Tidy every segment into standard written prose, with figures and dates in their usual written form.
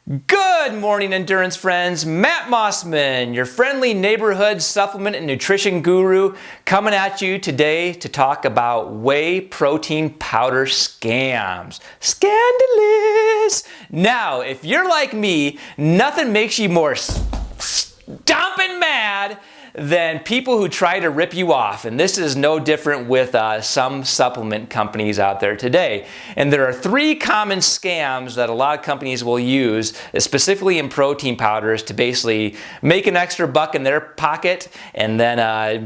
Good morning, endurance friends. Matt Mossman, your friendly neighborhood supplement and nutrition guru, coming at you today to talk about whey protein powder scams. Scandalous! Now, if you're like me, nothing makes you more stomping mad than people who try to rip you off. And this is no different with some supplement companies out there today. And there are three common scams that a lot of companies will use, specifically in protein powders, to basically make an extra buck in their pocket and then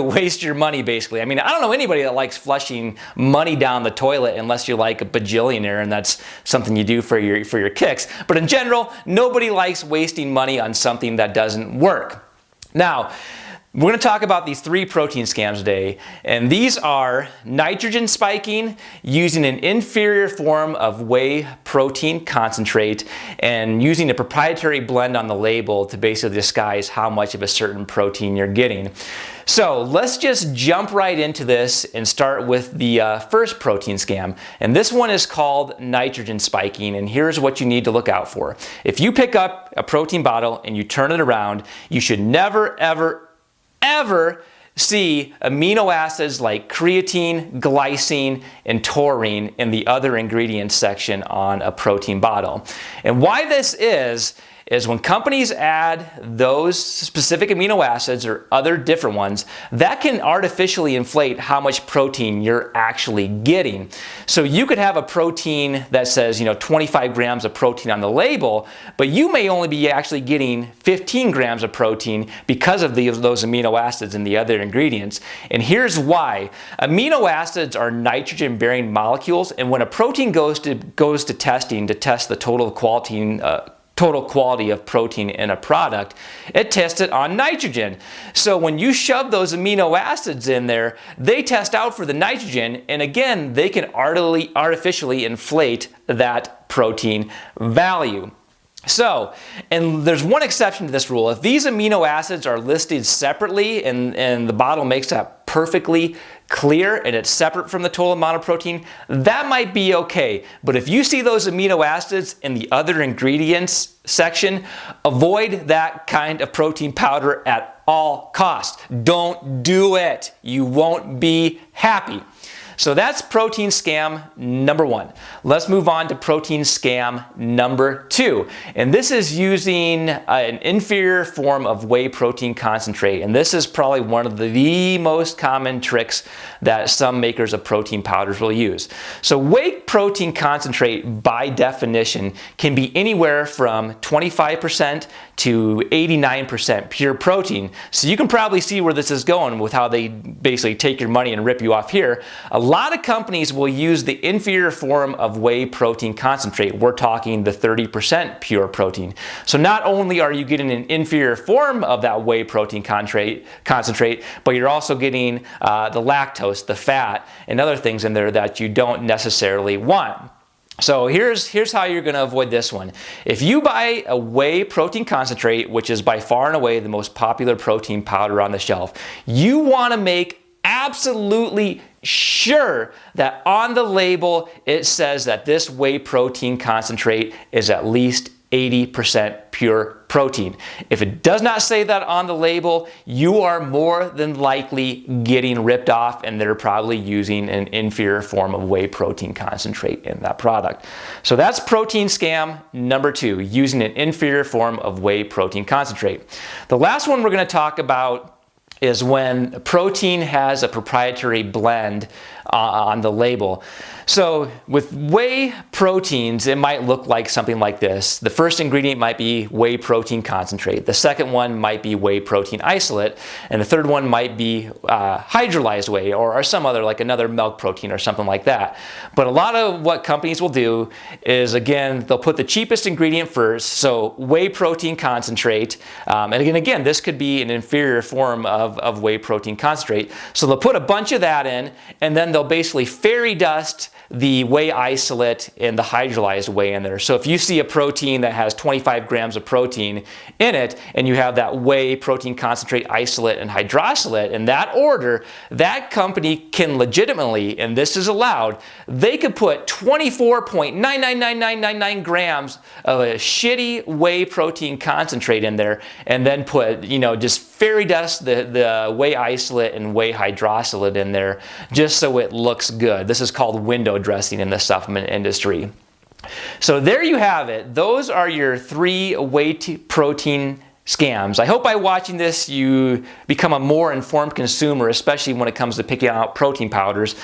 waste your money, basically. I mean, I don't know anybody that likes flushing money down the toilet unless you're like a bajillionaire and that's something you do for your kicks. But in general, nobody likes wasting money on something that doesn't work. Now, we're going to talk about these three protein scams today, and these are nitrogen spiking using an inferior form of whey protein concentrate and using a proprietary blend on the label to basically disguise how much of a certain protein you're getting. So let's just jump right into this and start with the first protein scam. And this one is called nitrogen spiking, and here's what you need to look out for. If you pick up a protein bottle and you turn it around, you should never, ever see amino acids like creatine, glycine, and taurine in the other ingredients section on a protein bottle. And why this is when companies add those specific amino acids or other different ones, that can artificially inflate how much protein you're actually getting. So you could have a protein that says, 25 grams of protein on the label, but you may only be actually getting 15 grams of protein because of those amino acids in the other ingredients. And here's why. Amino acids are nitrogen-bearing molecules, and when a protein goes to testing to test the total quality of protein in a product, it tests it on nitrogen. So when you shove those amino acids in there, they test out for the nitrogen, and again, they can artificially inflate that protein value. So, and there's one exception to this rule. If these amino acids are listed separately and the bottle makes that perfectly clear and it's separate from the total amount of protein, that might be okay. But if you see those amino acids in the other ingredients section, avoid that kind of protein powder at all costs. Don't do it. You won't be happy. So that's protein scam number one. Let's move on to protein scam number two. And this is using an inferior form of whey protein concentrate. And this is probably one of the most common tricks that some makers of protein powders will use. So whey protein concentrate, by definition, can be anywhere from 25% to 89% pure protein. So you can probably see where this is going with how they basically take your money and rip you off here. A lot of companies will use the inferior form of whey protein concentrate. We're talking the 30% pure protein. So not only are you getting an inferior form of that whey protein concentrate, but you're also getting the lactose, the fat, and other things in there that you don't necessarily want. So here's how you're going to avoid this one. If you buy a whey protein concentrate, which is by far and away the most popular protein powder on the shelf, you want to make absolutely sure that on the label it says that this whey protein concentrate is at least 80% pure protein. If it does not say that on the label, you are more than likely getting ripped off, and they're probably using an inferior form of whey protein concentrate in that product. So that's protein scam number two, using an inferior form of whey protein concentrate. The last one we're going to talk about is when protein has a proprietary blend on the label. So with whey proteins, it might look like something like this. The first ingredient might be whey protein concentrate. The second one might be whey protein isolate. And the third one might be hydrolyzed whey or some other, like another milk protein or something like that. But a lot of what companies will do is, again, they'll put the cheapest ingredient first. So whey protein concentrate. And again, this could be an inferior form of whey protein concentrate. So they'll put a bunch of that in, and then they'll basically fairy dust the whey isolate and the hydrolyzed whey in there. So if you see a protein that has 25 grams of protein in it, and you have that whey protein concentrate, isolate, and hydroxylate in that order, that company can legitimately, and this is allowed, they could put 24.999999 grams of a shitty whey protein concentrate in there, and then put, just fairy dust the whey isolate and whey hydroxylate in there, just so it looks good. This is called window dressing in the supplement industry. So there you have it. Those are your 3 whey protein scams. I hope by watching this you become a more informed consumer, especially when it comes to picking out protein powders.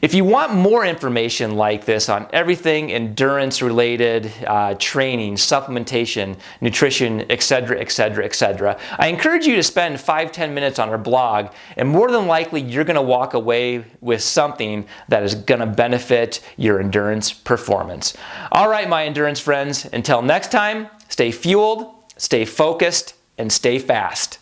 If you want more information like this on everything endurance related, training, supplementation, nutrition, etc., etc., etc., I encourage you to spend 5-10 minutes on our blog, and more than likely you're going to walk away with something that is going to benefit your endurance performance. All right, my endurance friends, until next time, stay fueled, stay focused, and stay fast.